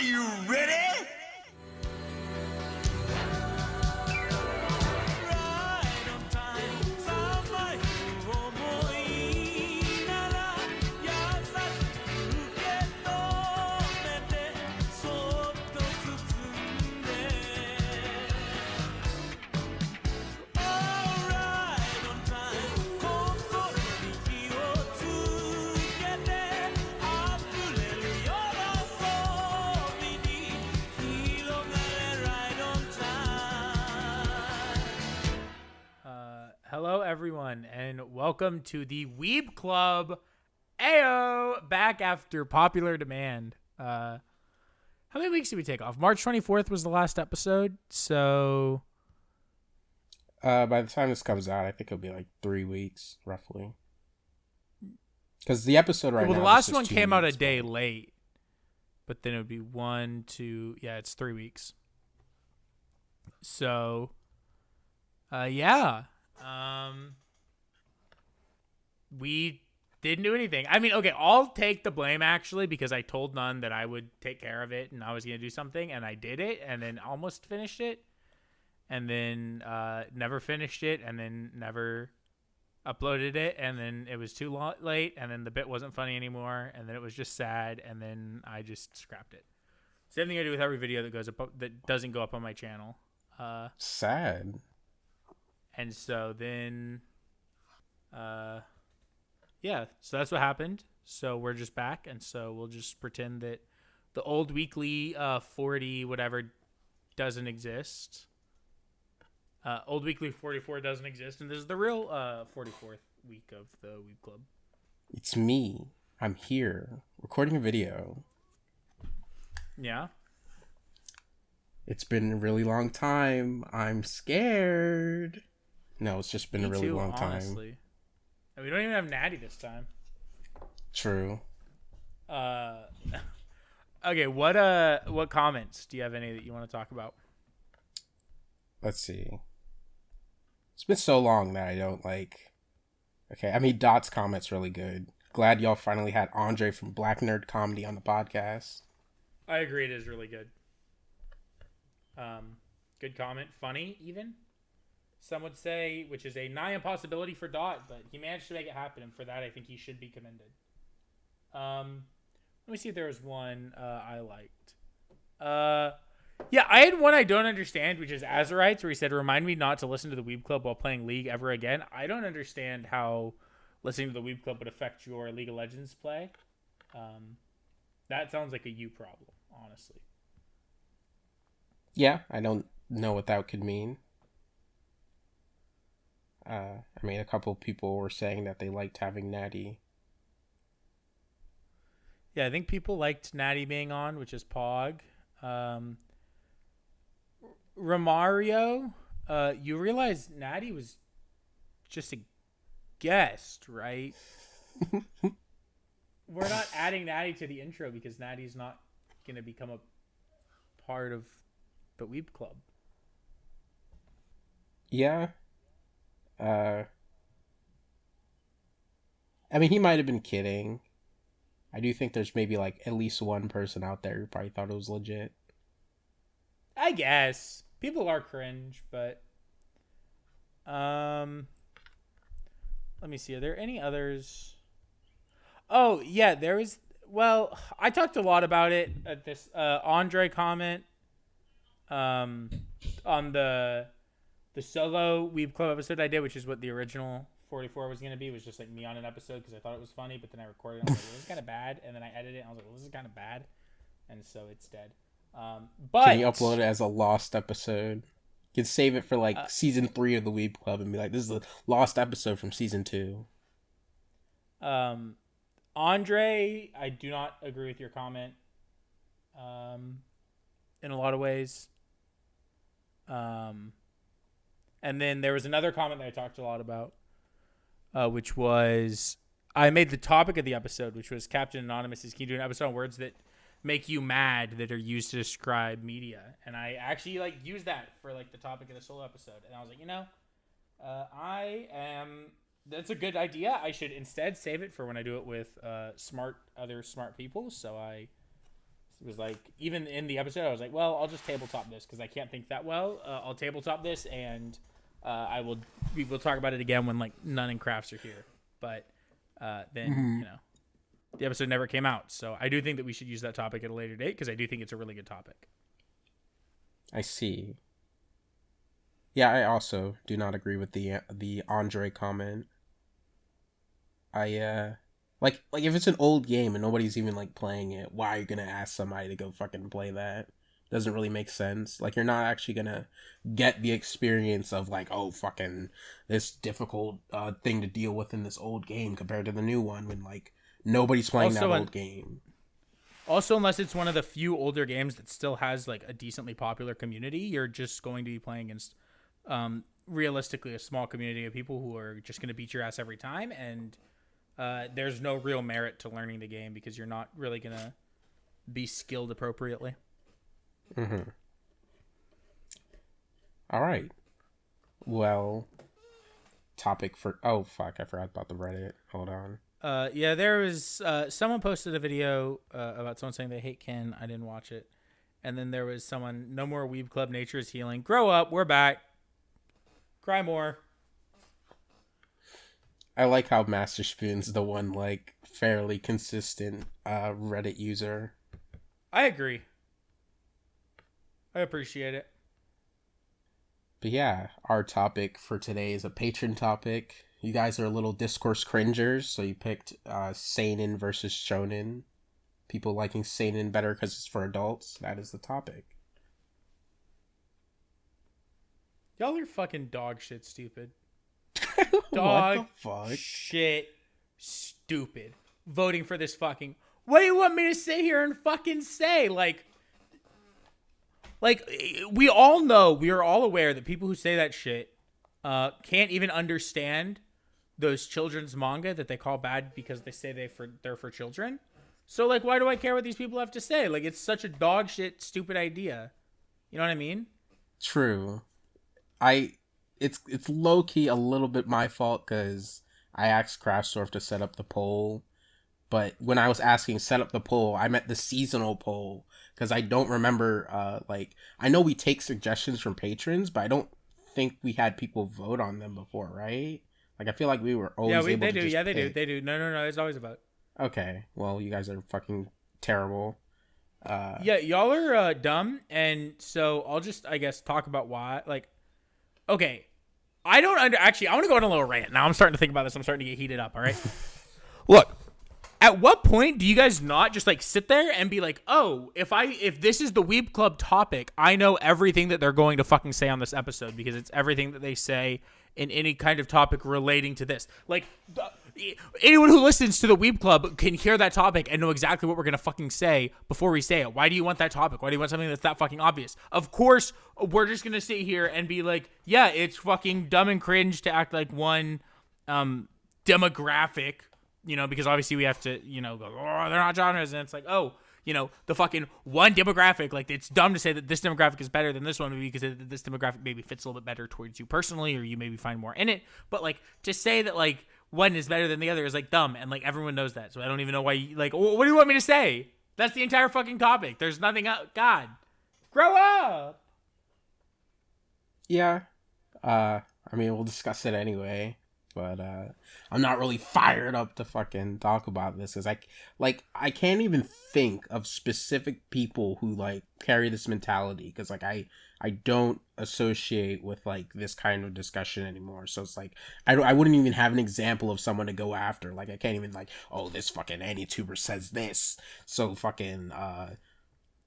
you ready? Hello, everyone, and welcome to the Weeb Club. Ayo, back after popular demand. How many weeks did we take off? March 24th was the last episode, so... by the time this comes out, I think it'll be like 3 weeks, roughly. Because the episode now... Well, the last one came out a day late, but then it would be 1, 2... Yeah, it's 3 weeks. So, yeah... we didn't do anything. I mean, okay, I'll take the blame actually because I told Nun that I would take care of it and I was going to do something and I did it and then almost finished it and then never finished it and then never uploaded it and then it was too late and then the bit wasn't funny anymore and then it was just sad and then I just scrapped it. Same thing I do with every video that goes up that doesn't go up on my channel. Sad. And so then, yeah, so that's what happened. So we're just back. And so we'll just pretend that the old weekly 40 whatever doesn't exist. Old weekly 44 doesn't exist. And this is the real 44th week of the Weeb Club. It's me. I'm here recording a video. Yeah. It's been a really long time. I'm scared. No, it's just been a really long honestly. time. And we don't even have Natty this time. True. Okay, what comments? Do you have any that you want to talk about? Let's see. It's been so long that I don't like... Okay, I mean, Dot's comment's really good. Glad y'all finally had Andre from Black Nerd Comedy on the podcast. I agree, it is really good. Good comment. Funny, even. Some would say, which is a nigh impossibility for Dot, but he managed to make it happen, and for that, I think he should be commended. Let me see if there was one I liked. Yeah, I had one I don't understand, which is Azarites, where he said, "Remind me not to listen to the Weeb Club while playing League ever again." I don't understand how listening to the Weeb Club would affect your League of Legends play. That sounds like a you problem, honestly. Yeah, I don't know what that could mean. I mean, a couple people were saying that they liked having Natty. Yeah, I think people liked Natty being on, which is Pog. Romario, you realize Natty was just a guest, right? We're not adding Natty to the intro because Natty's not going to become a part of the Weeb Club. Yeah. I mean, he might have been kidding. I do think there's maybe like at least one person out there who probably thought it was legit. I guess people are cringe, but let me see. Are there any others? Oh yeah, there was. Well, I talked a lot about it at this Andre comment on the solo Weeb Club episode I did, which is what the original 44 was going to be. It was just like me on an episode because I thought it was funny, but then I recorded it and I was like, well, this is kind of bad. And then I edited it and I was like, well, this is kind of bad. And so it's dead. But can you upload it as a lost episode? You can save it for like season 3 of the Weeb Club and be like, this is a lost episode from season 2. Andre, I do not agree with your comment in a lot of ways. And then there was another comment that I talked a lot about, which was I made the topic of the episode, which was Captain Anonymous is keen to do an episode on words that make you mad that are used to describe media. And I actually used that for the topic of the solo episode. And I was like, that's a good idea. I should instead save it for when I do it with other smart people. So was like, even in the episode, I was like, well, I'll just tabletop this because I can't think that well. I'll tabletop this, and we will talk about it again when like Nun and Crafts are here. But then the episode never came out, so I do think that we should use that topic at a later date because I do think it's a really good topic. I see. Yeah, I also do not agree with the Andre comment. Like if it's an old game and nobody's even like playing it, why are you gonna ask somebody to go fucking play that? Doesn't really make sense. Like, you're not actually gonna get the experience of like, oh, fucking this difficult thing to deal with in this old game compared to the new one when like nobody's playing that old game. Also, unless it's one of the few older games that still has like a decently popular community, you're just going to be playing against realistically a small community of people who are just going to beat your ass every time, and there's no real merit to learning the game because you're not really going to be skilled appropriately. Mm-hmm. All right. Well, topic for... Oh, fuck. I forgot about the Reddit. Hold on. Yeah, there was... someone posted a video about someone saying they hate Ken. I didn't watch it. And then there was someone... No more Weeb Club. Nature is healing. Grow up. We're back. Cry more. I like how Master Spoon's the one, like, fairly consistent Reddit user. I agree. I appreciate it. But yeah, our topic for today is a patron topic. You guys are little discourse cringers, so you picked Seinen versus Shounen. People liking Seinen better because it's for adults. That is the topic. Y'all are fucking dog shit stupid. Dog what the fuck? Shit stupid. Voting for this fucking... What do you want me to sit here and fucking say? Like, we all know, we are all aware that people who say that shit can't even understand those children's manga that they call bad because they say they're for children. So, like, why do I care what these people have to say? Like, it's such a dog shit, stupid idea. You know what I mean? True. It's low-key a little bit my fault because I asked Craftsdwarf to set up the poll. But when I was asking set up the poll, I meant the seasonal poll. Because I don't remember, I know we take suggestions from patrons, but I don't think we had people vote on them before, right? Like, I feel like we were always able to they do. just Yeah, they pick. do. They do. No. It's always a vote. Okay. Well, you guys are fucking terrible. Yeah, y'all are dumb. And so I'll just, I guess, talk about why. Like, okay. Actually, I want to go on a little rant. Now I'm starting to think about this. I'm starting to get heated up, all right? Look. At what point do you guys not just like sit there and be like, oh, if this is the Weeb Club topic, I know everything that they're going to fucking say on this episode because it's everything that they say in any kind of topic relating to this. Like, anyone who listens to the Weeb Club can hear that topic and know exactly what we're going to fucking say before we say it. Why do you want that topic? Why do you want something that's that fucking obvious? Of course, we're just going to sit here and be like, yeah, it's fucking dumb and cringe to act like one demographic, you know, because obviously we have to, you know, go, oh, they're not genres. And it's like, oh, you know, the fucking one demographic, like, it's dumb to say that this demographic is better than this one because this demographic maybe fits a little bit better towards you personally, or you maybe find more in it. But, like, to say that, like, one is better than the other is, like, dumb. And, like, everyone knows that. So I don't even know why, what do you want me to say? That's the entire fucking topic. There's nothing else. God, grow up. Yeah. I mean, we'll discuss it anyway. But I'm not really fired up to fucking talk about this because I can't even think of specific people who like carry this mentality because like I don't associate with like this kind of discussion anymore. So it's like I wouldn't even have an example of someone to go after. Like I can't even like, oh, this fucking AnyTuber says this, so fucking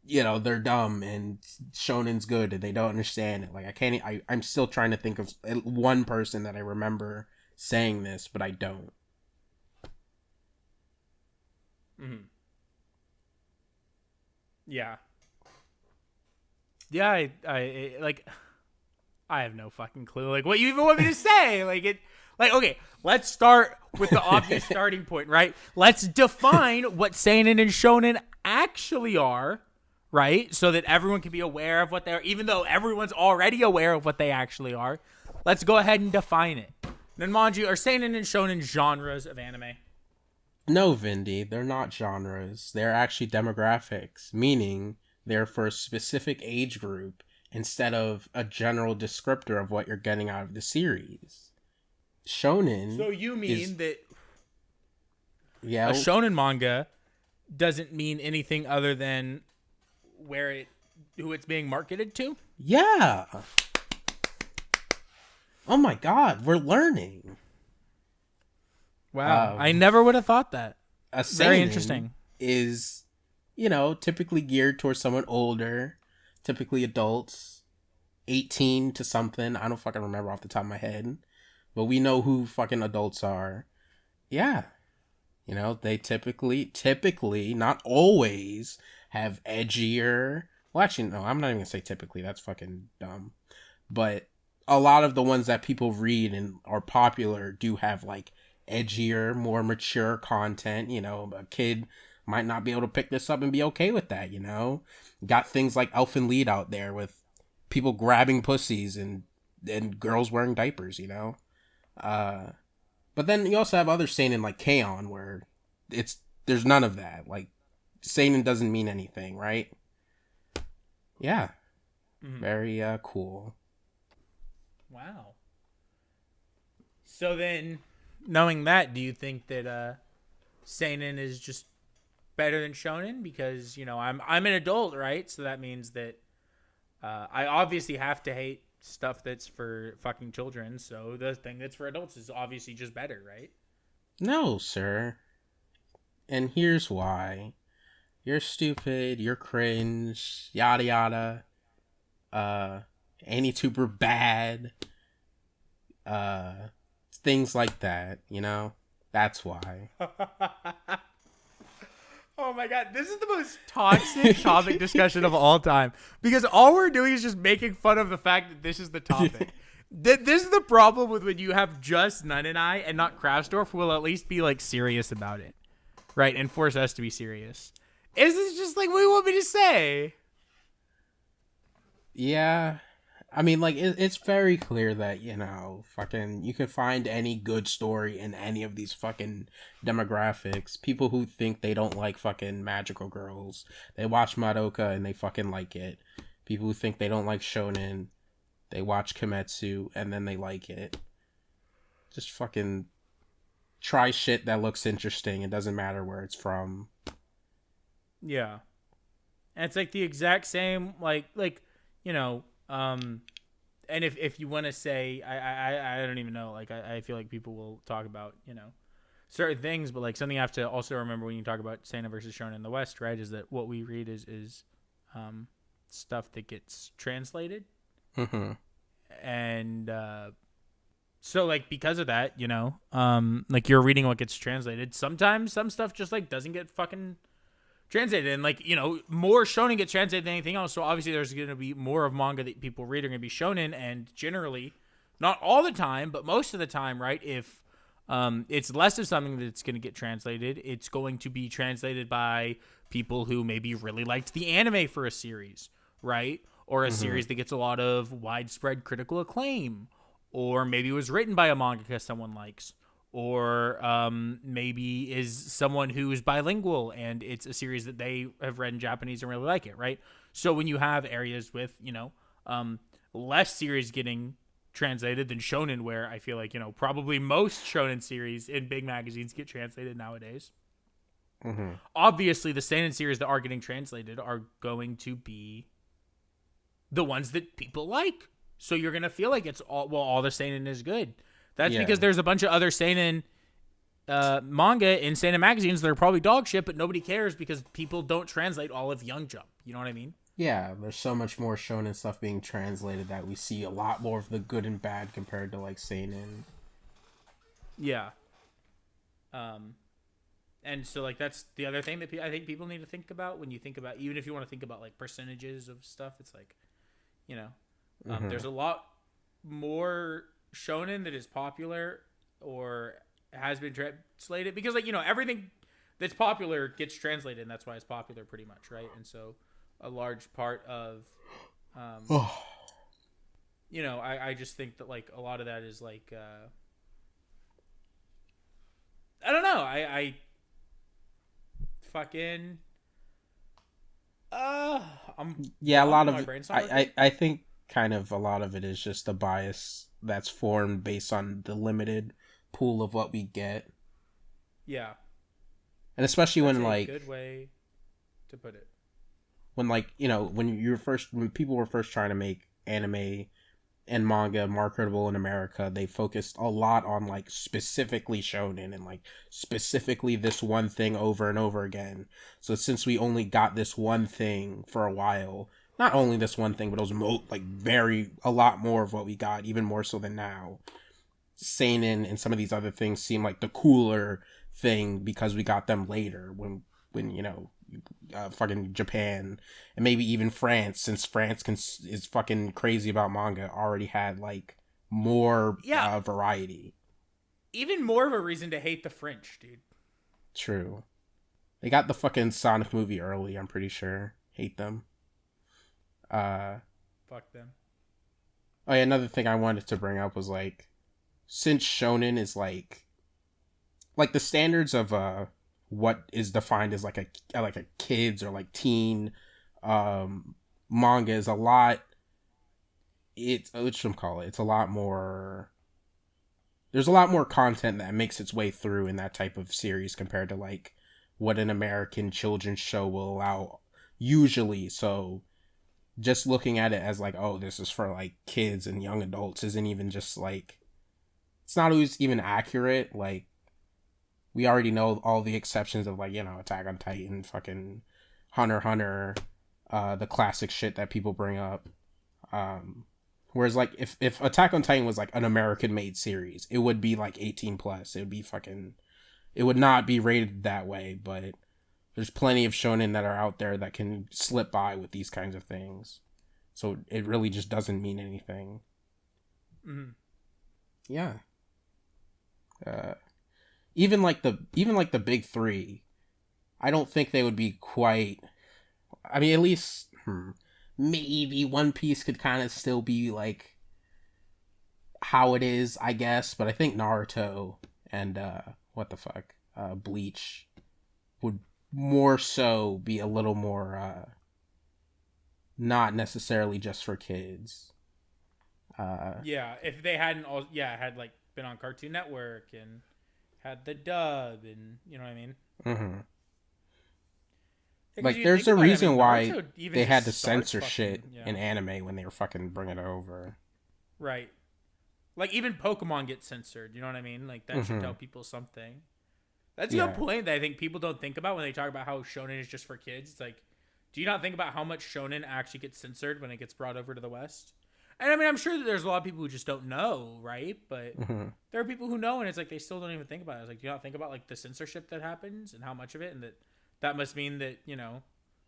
you know, they're dumb and Shonen's good and they don't understand it. Like I'm still trying to think of one person that I remember saying this, but I don't. Mm-hmm. Yeah. Yeah, I like, I have no fucking clue. Like, what you even want me to say? Okay, let's start with the obvious starting point, right? Let's define what seinen and shonen actually are, right? So that everyone can be aware of what they are, even though everyone's already aware of what they actually are. Let's go ahead and define it. Nunmanji, are seinen and shonen genres of anime? No, Vindy, they're not genres. They're actually demographics, meaning they're for a specific age group instead of a general descriptor of what you're getting out of the series. Shonen So you is mean that a yeah, shonen manga doesn't mean anything other than who it's being marketed to? yeah. Oh my god, we're learning. Wow, I never would have thought that. A Very seinen interesting. is, typically geared towards someone older, typically adults, 18 to something. I don't fucking remember off the top of my head, but we know who fucking adults are. Yeah. They typically, not always, have edgier. Well, actually, no, I'm not even gonna say typically. That's fucking dumb. But a lot of the ones that people read and are popular do have like edgier, more mature content. A kid might not be able to pick this up and be okay with that. Got things like Elfen Lied out there with people grabbing pussies and girls wearing diapers. But then you also have other seinen like K-On! Where there's none of that. Like, seinen doesn't mean anything, right? Yeah. Mm-hmm. Very cool. Wow. So then, knowing that, do you think that seinen is just better than shonen? Because I'm an adult, right? So that means that I obviously have to hate stuff that's for fucking children. So the thing that's for adults is obviously just better, right? No, sir. And here's why. You're stupid. You're cringe. Yada yada. AnyTuber bad. Things like that. That's why. Oh my god, this is the most toxic topic discussion of all time. Because all we're doing is just making fun of the fact that this is the topic. This is the problem with when you have just Nun and I and not Craftsdwarf, who will at least be like serious about it. Right? And force us to be serious. Is this just like what you want me to say? Yeah. I mean, like, it's very clear that, fucking, you can find any good story in any of these fucking demographics. People who think they don't like fucking magical girls, they watch Madoka and they fucking like it. People who think they don't like shonen, they watch Kimetsu and then they like it. Just fucking try shit that looks interesting. It doesn't matter where it's from. Yeah. And it's like the exact same, and if you want to say, I don't even know, like, I feel like people will talk about, certain things, but like something you have to also remember when you talk about seinen versus shonen in the West, right, is that what we read is stuff that gets translated. Mm-hmm. And so like because of that, like you're reading what gets translated. Sometimes some stuff just like doesn't get fucking translated, and like more shonen gets translated than anything else. So obviously there's going to be more of manga that people read are going to be shonen, and generally, not all the time, but most of the time, right? If it's less of something that's going to get translated, it's going to be translated by people who maybe really liked the anime for a series, right? Or a series that gets a lot of widespread critical acclaim, or maybe it was written by a mangaka someone likes. Or maybe is someone who is bilingual and it's a series that they have read in Japanese and really like it, right? So when you have areas with, less series getting translated than shonen, where I feel like, probably most shonen series in big magazines get translated nowadays. Mm-hmm. Obviously, the seinen series that are getting translated are going to be the ones that people like. So you're going to feel like all the seinen is good. That's because there's a bunch of other seinen manga in seinen magazines that are probably dog shit, but nobody cares because people don't translate all of Young Jump. You know what I mean? Yeah, there's so much more shonen stuff being translated that we see a lot more of the good and bad compared to like seinen. Yeah. And so like that's the other thing that I think people need to think about when you think about, even if you want to think about like percentages of stuff, it's like, there's a lot more shonen that is popular or has been translated because like everything that's popular gets translated, and that's why it's popular pretty much, right? And so a large part of I just think that like a lot of that is like I don't know, I fucking I'm Yeah, a lot my of brain's not working. I think kind of a lot of it is just the bias that's formed based on the limited pool of what we get. Yeah, And especially that's when a like good way to put it. when like, you know, when people were first trying to make anime and manga marketable in America, they focused a lot on like specifically shonen and like specifically this one thing over and over again. So since we only got this one thing for a while, not only this one thing, but it was like very a lot more of what we got, even more so than now. Seinen and some of these other things seem like the cooler thing because we got them later when you know fucking Japan and maybe even France, since France is fucking crazy about manga, already had like more Yeah, variety. even more of a reason to hate the French, dude. True. They got the fucking Sonic movie early, I'm pretty sure. Hate them. Fuck them. Oh yeah, another thing I wanted to bring up was like, since shonen is like the standards of what is defined as like a kids or like teen manga is a lot. It's it's a lot more. There's a lot more content that makes its way through in that type of series compared to like what an American children's show will allow usually. So just looking at it as like, oh, this is for like kids and young adults isn't even just like, it's not always even accurate. Like, we already know all the exceptions of like, you know, Attack on Titan, fucking Hunter x Hunter, the classic shit that people bring up. Whereas like if Attack on Titan was like an American made series, it would be like 18 plus. It would be fucking, it would not be rated that way, but there's plenty of shonen that are out there that can slip by with these kinds of things. So it really just doesn't mean anything. Mm-hmm. Yeah. Even like the big three, I don't think they would be quite. I mean, at least maybe One Piece could kind of still be like how it is, I guess. But I think Naruto and Bleach would more so be a little more not necessarily just for kids. Yeah, if they hadn't had like been on Cartoon Network and had the dub and you know what I mean. Mm-hmm. Yeah, like, there's a reason why they had to censor fucking, shit in anime when they were fucking bringing it over. Right. Like, even Pokemon gets censored, you know what I mean? Like, that should tell people something. That's a good point that I think people don't think about when they talk about how shonen is just for kids. It's like, do you not think about how much shonen actually gets censored when it gets brought over to the West? And I mean, I'm sure that there's a lot of people who just don't know, right? But there are people who know, and it's like they still don't even think about it. It's like, do you not think about like the censorship that happens and how much of it, and that must mean that, you know,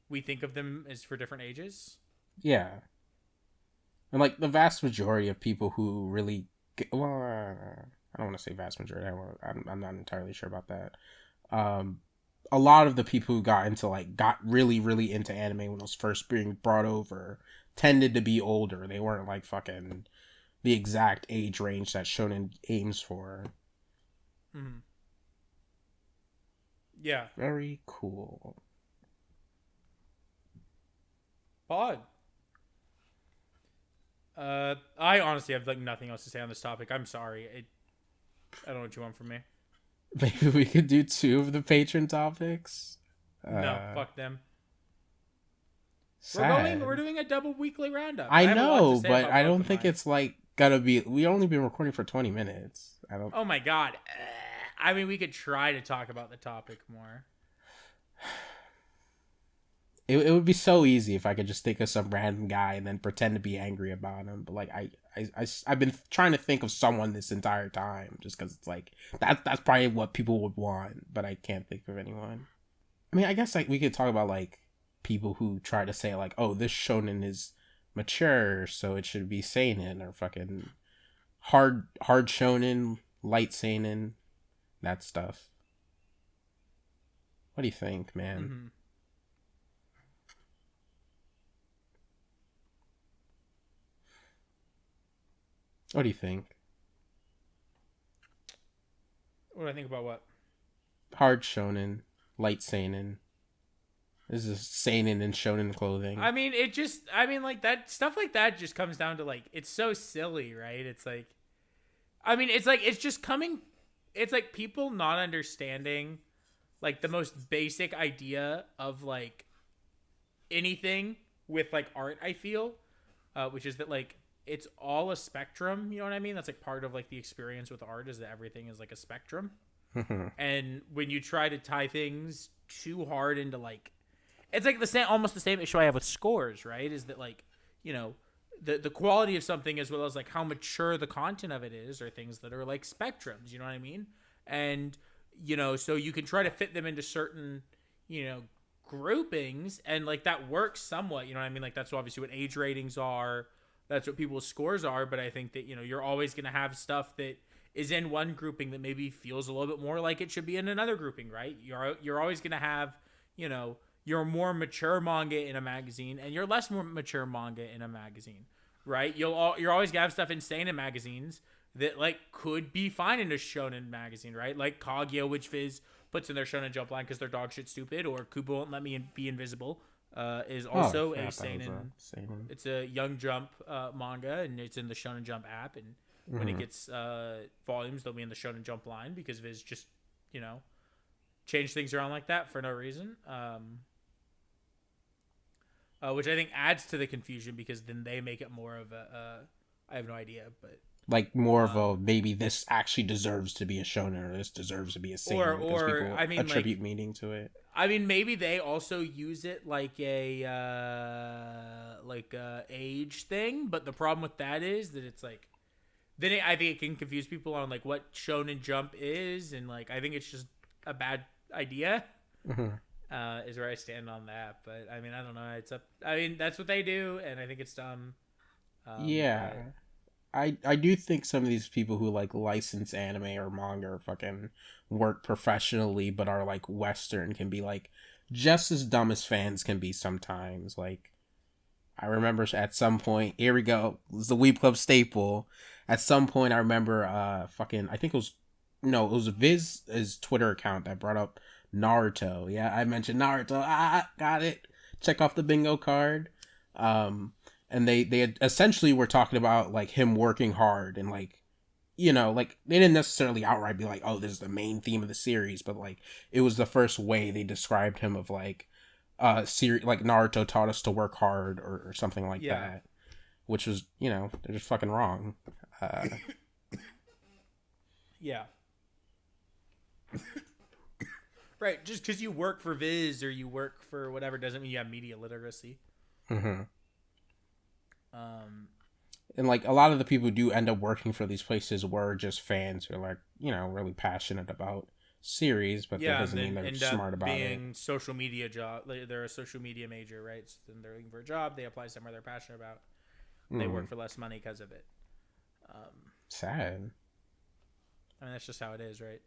we think of them as for different ages? Yeah. And like the vast majority of people who really I don't want to say vast majority. I'm not entirely sure about that. A lot of the people who got really, really into anime when it was first being brought over tended to be older. They weren't like fucking the exact age range that shonen aims for. Mm-hmm. Yeah. Very cool. Pod. I honestly have like nothing else to say on this topic. I'm sorry. I don't know what you want from me. Maybe we could do 2 of the patron topics. No, fuck them. Sad. We're doing a double weekly roundup. I know, but I don't think it's like gonna be. We only been recording for 20 minutes. I don't. Oh my god. I mean, we could try to talk about the topic more. It would be so easy if I could just think of some random guy and then pretend to be angry about him. But like I've been trying to think of someone this entire time just because it's like that's probably what people would want, but I can't think of anyone. I mean, I guess like we could talk about like people who try to say like, oh, this shonen is mature, so it should be seinen, or fucking hard shonen, light seinen, that stuff. What do you think, man? Mm-hmm. What do you think? What do I think about what? Hard shonen, light seinen, This is seinen and shonen clothing. I mean, like that stuff like that just comes down to like it's so silly, right? It's like, I mean, it's just coming. It's like people not understanding like the most basic idea of like anything with like art. I feel, which is that like it's all a spectrum. You know what I mean? That's like part of like the experience with art is that everything is like a spectrum. And when you try to tie things too hard into like, it's like almost the same issue I have with scores, right? Is that like, you know, the quality of something as well as like how mature the content of it is are things that are like spectrums, you know what I mean? And, you know, so you can try to fit them into certain, you know, groupings and like that works somewhat, you know what I mean? Like that's obviously what age ratings are. That's what people's scores are. But I think that, you know, you're always going to have stuff that is in one grouping that maybe feels a little bit more like it should be in another grouping, right? You're always going to have, you know, your more mature manga in a magazine and your less more mature manga in a magazine, right? You're always gonna have stuff in seinen magazines that like could be fine in a shonen magazine, right? Like Kaguya, which Viz puts in their shonen jump line because they're dog shit stupid, or Kubo Won't Let Me Be Invisible is also a seinen. It's a Young Jump manga, and it's in the Shonen Jump app. And when it gets volumes, they'll be in the Shonen Jump line because Viz just, you know, change things around like that for no reason. Which I think adds to the confusion because then they make it more of a I have no idea, but like more of a maybe this actually deserves to be a shonen or this deserves to be a seinen because people I mean, attribute meaning to it. I mean, maybe they also use it like a age thing, but the problem with that is that it's like then I think it can confuse people on like what Shonen Jump is, and like I think it's just a bad idea. Is where I stand on that, but I mean I don't know. It's up. I mean that's what they do, and I think it's dumb. Yeah, I do think some of these people who like license anime or manga or fucking work professionally but are like Western can be like just as dumb as fans can be sometimes. Like I remember at some point, here we go, it was the Weeb Club staple. At some point I remember I think it was Viz's Twitter account that brought up Naruto. Yeah, I mentioned Naruto. Got it. Check off the bingo card. And they had essentially were talking about like him working hard and like, you know, like they didn't necessarily outright be like, oh, this is the main theme of the series, but like it was the first way they described him of like like Naruto taught us to work hard or something like that, which was, you know, they're just fucking wrong. Yeah. Right, just because you work for Viz or you work for whatever doesn't mean you have media literacy. And like a lot of the people who do end up working for these places were just fans who are like, you know, really passionate about series, but that doesn't mean they're smart about being it. Social media job, they're a social media major, right? So then they're looking for a job. They apply somewhere they're passionate about. They work for less money because of it. Sad. I mean, that's just how it is, right?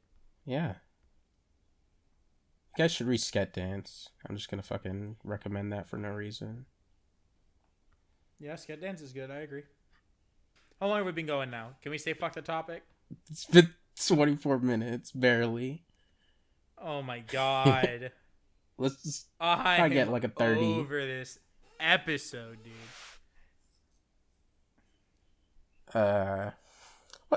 Yeah. You guys should read Sket Dance. I'm just gonna fucking recommend that for no reason. Yeah, Sket Dance is good. I agree. How long have we been going now? Can we say fuck the topic? It's been 24 minutes, barely. Oh my god. Let's just try get like a 30. Over this episode, dude.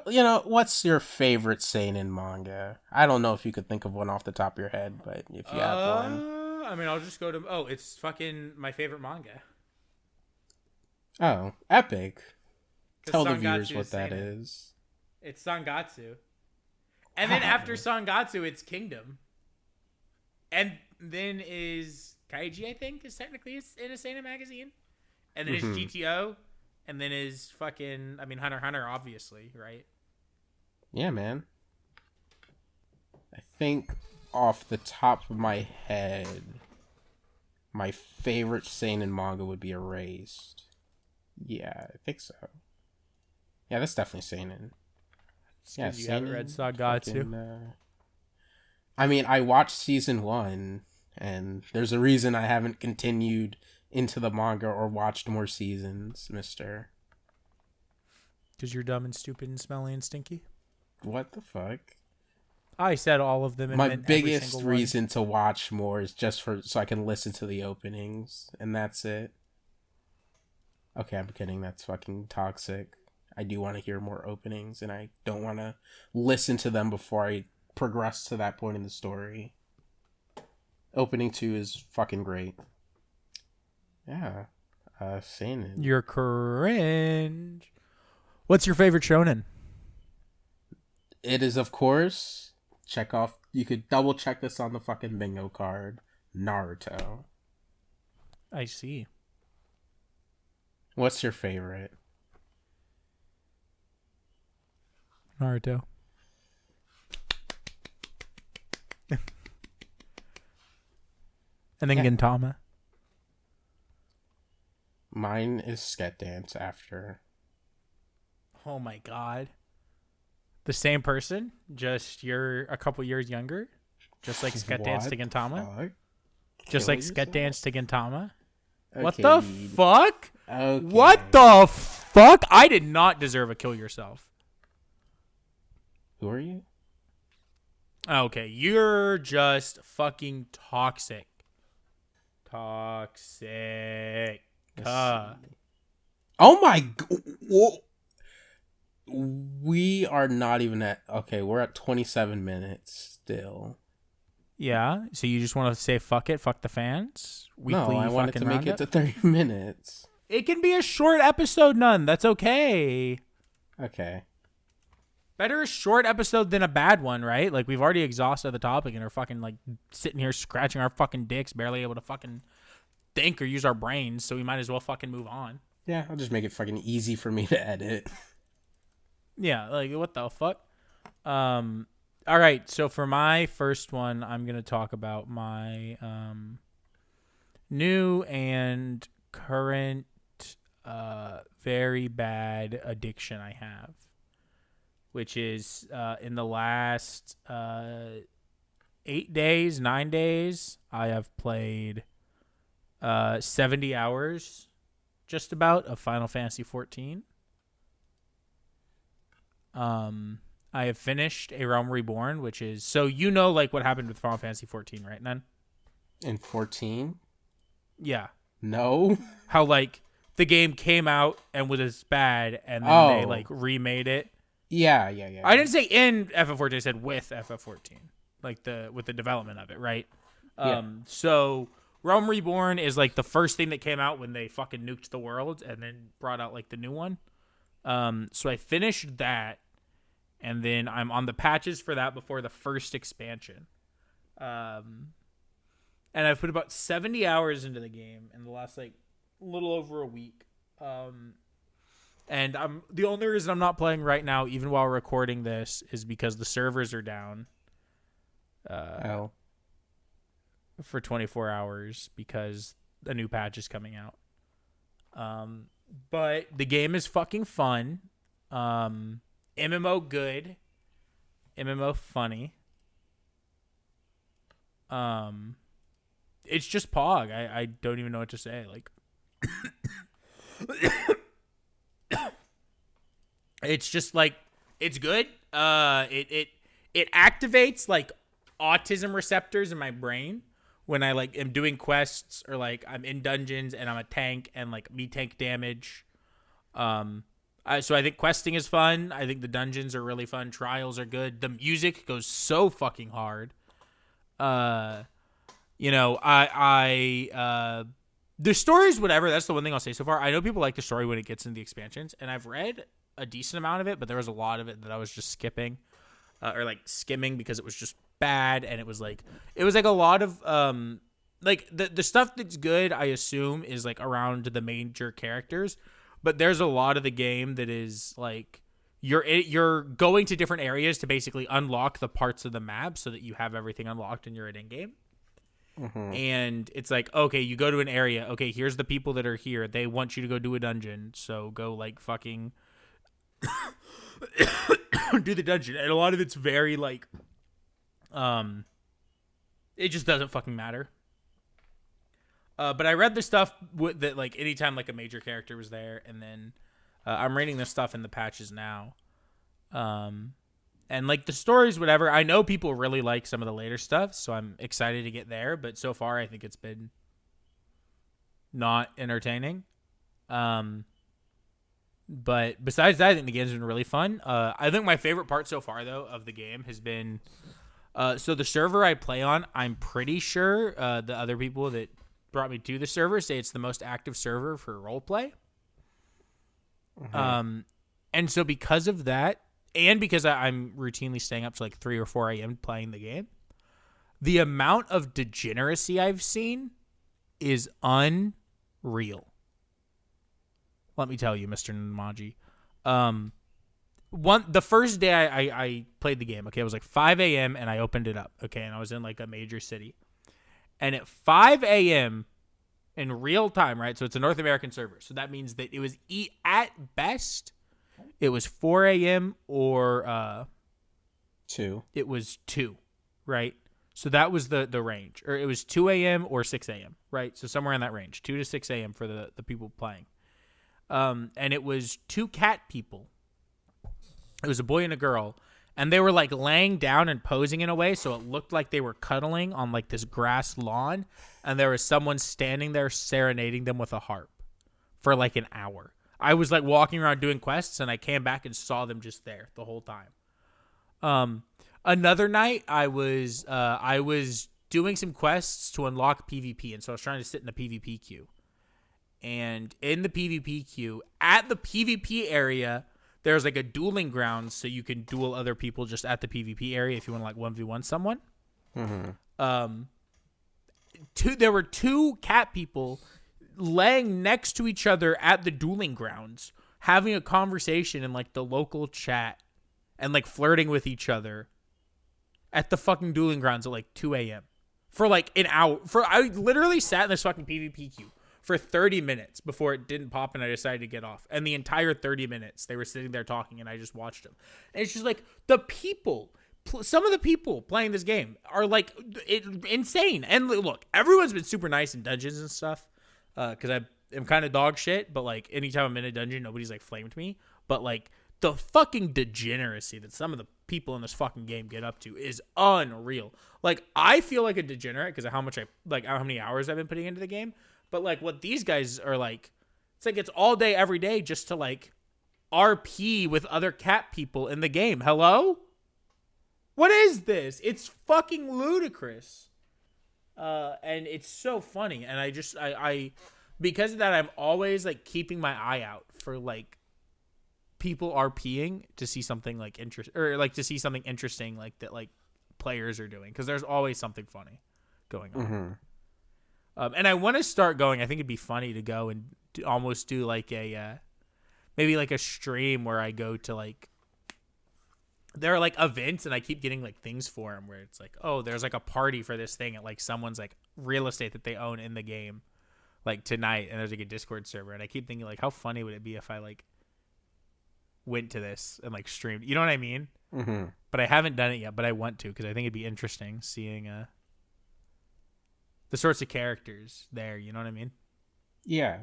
You know, what's your favorite seinen manga? I don't know if you could think of one off the top of your head, but if you have one. I mean, I'll just go to... Oh, it's fucking my favorite manga. Oh, epic. Tell the Sangatsu viewers what that seinen. is. It's Sangatsu. And then after Sangatsu, it's Kingdom. And then is Kaiji, I think, is technically in a seinen magazine. And then is GTO. And then is fucking... I mean, Hunter x Hunter, obviously, right? Yeah, man. I think off the top of my head, my favorite seinen manga would be Erased. Yeah, I think so. Yeah, that's definitely seinen. Yeah, you haven't read Sangatsu. I mean, I watched season 1, and there's a reason I haven't continued into the manga or watched more seasons, mister. Because you're dumb and stupid and smelly and stinky? What the fuck? I said all of them. And My meant every biggest single one. reason to watch more is just so I can listen to the openings, and that's it. Okay, I'm kidding. That's fucking toxic. I do want to hear more openings, and I don't want to listen to them before I progress to that point in the story. Opening 2 is fucking great. Yeah. Seinen. You're cringe. What's your favorite shonen? It is, of course, check off. You could double check this on the fucking bingo card. Naruto. I see. What's your favorite? Naruto. And then Gintama. Mine is Sket Dance after. Oh my god. The same person? Just you're a couple years younger? Just like Sket Dance to Gintama? Fuck? Just Kill like Sket Dance to Gintama? Okay, What the fuck? Okay. What the fuck? I did not deserve a kill yourself. Who are you? Okay, you're just fucking toxic. Toxic. Oh my... We are not even at... Okay, we're at 27 minutes still. Yeah, so you just want to say fuck it, fuck the fans? No, I wanted to make it to 30 minutes. It can be a short episode, Nun. That's okay. Okay. Better a short episode than a bad one, right? Like, we've already exhausted the topic and are fucking, like, sitting here scratching our fucking dicks, barely able to fucking think or use our brains, so we might as well fucking move on. Yeah, I'll just make it fucking easy for me to edit. Yeah, like, what the fuck? All right, so for my first one, I'm going to talk about my new and current very bad addiction I have, which is in the last 9 days, I have played 70 hours just about of Final Fantasy 14. I have finished A Realm Reborn, which is... So you know like what happened with Final Fantasy 14, right, Nun? In 14? Yeah. No. How like the game came out and was bad and then they like remade it. Yeah. I didn't say in FF14, I said with FF14. Like with the development of it, right? Yeah. So Realm Reborn is like the first thing that came out when they fucking nuked the world and then brought out like the new one. So I finished that. And then I'm on the patches for that before the first expansion. And I've put about 70 hours into the game in the last, like, little over a week. And the only reason I'm not playing right now, even while recording this, is because the servers are down. For 24 hours because a new patch is coming out. But the game is fucking fun. MMO good. MMO funny. It's just Pog. I don't even know what to say. Like it's just like it's good. It activates like autism receptors in my brain when I like am doing quests or like I'm in dungeons and I'm a tank and like me tank damage. So I think questing is fun. I think the dungeons are really fun. Trials are good. The music goes so fucking hard. The story's whatever. That's the one thing I'll say so far. I know people like the story when it gets into the expansions, and I've read a decent amount of it, but there was a lot of it that I was just skipping, or like skimming because it was just bad, and it was like a lot of like the stuff that's good. I assume is like around the major characters. But there's a lot of the game that is like you're going to different areas to basically unlock the parts of the map so that you have everything unlocked and you're in game. Mm-hmm. And it's like, okay, you go to an area. Okay, here's the people that are here. They want you to go do a dungeon. So go like fucking do the dungeon. And a lot of it's very like, it just doesn't fucking matter. But I read the stuff that like anytime like a major character was there, and then I'm reading the stuff in the patches now. And like the stories, whatever. I know people really like some of the later stuff, so I'm excited to get there. But so far, I think it's been not entertaining. But besides that, I think the game's been really fun. I think my favorite part so far, though, of the game has been so the server I play on. I'm pretty sure the other people that brought me to the server say it's the most active server for roleplay. And so because of that, and because I'm routinely staying up to like 3 or 4 a.m. playing the game, the amount of degeneracy I've seen is unreal. Let me tell you, Mr. Nunmanji. The first day I played the game, okay, it was like 5 a.m. and I opened it up, okay, and I was in like a major city. And at 5 a.m. in real time, right? So it's a North American server. So that means that it was at best, it was 4 a.m. or 2. It was 2, right? So that was the range. Or it was 2 a.m. or 6 a.m., right? So somewhere in that range, 2 to 6 a.m. for the people playing. And it was 2 cat people. It was a boy and a girl. And they were like laying down and posing in a way so it looked like they were cuddling on like this grass lawn. And there was someone standing there serenading them with a harp for like an hour. I was like walking around doing quests and I came back and saw them just there the whole time. Another night I was doing some quests to unlock PvP. And so I was trying to sit in the PvP queue. And in the PvP queue, at the PvP area, there's like a dueling ground, so you can duel other people just at the PvP area if you want to like 1v1 someone. There were 2 cat people laying next to each other at the dueling grounds, having a conversation in like the local chat and like flirting with each other at the fucking dueling grounds at like 2 a.m. for like an hour. I literally sat in this fucking PvP queue for 30 minutes before it didn't pop and I decided to get off. And the entire 30 minutes, they were sitting there talking and I just watched them. And it's just like some of the people playing this game are like insane. And look, everyone's been super nice in dungeons and stuff because I am kind of dog shit. But like anytime I'm in a dungeon, nobody's like flamed me. But like the fucking degeneracy that some of the people in this fucking game get up to is unreal. Like I feel like a degenerate because of how many hours I've been putting into the game. But, like, what these guys are, like, it's like it's all day, every day just to, like, RP with other cat people in the game. Hello? What is this? It's fucking ludicrous. And it's so funny. And I because of that, I'm always, like, keeping my eye out for, like, people RPing to see something, like, to see something interesting, like, that, like, players are doing. Because there's always something funny going on. And I want to start going. I think it'd be funny to go and almost do like maybe like a stream where I go to like, there are like events and I keep getting like things for them where it's like, oh, there's like a party for this thing at like someone's like real estate that they own in the game like tonight. And there's like a Discord server. And I keep thinking like, how funny would it be if I like went to this and like streamed, you know what I mean? But I haven't done it yet, but I want to, because I think it'd be interesting seeing, the sorts of characters there, you know what I mean? Yeah.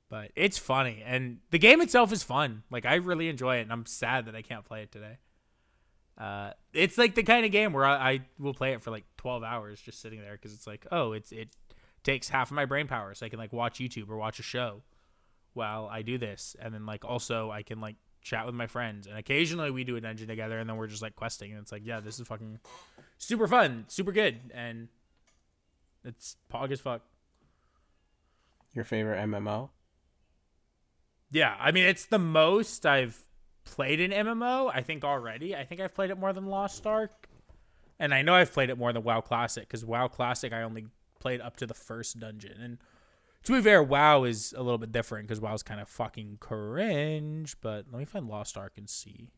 But it's funny, and the game itself is fun. Like, I really enjoy it, and I'm sad that I can't play it today. It's like the kind of game where I will play it for like 12 hours just sitting there, because it's like, oh, it takes half of my brain power, so I can like watch YouTube or watch a show while I do this, and then like also I can like chat with my friends, and occasionally we do a dungeon together, and then we're just like questing, and it's like, yeah, this is fucking super fun, super good, and it's pog as fuck. Your favorite MMO? Yeah, I mean, it's the most I've played an MMO, I think, already. I think I've played it more than Lost Ark. And I know I've played it more than WoW Classic, because WoW Classic I only played up to the first dungeon. And to be fair, WoW is a little bit different, because WoW's kind of fucking cringe. But let me find Lost Ark and see.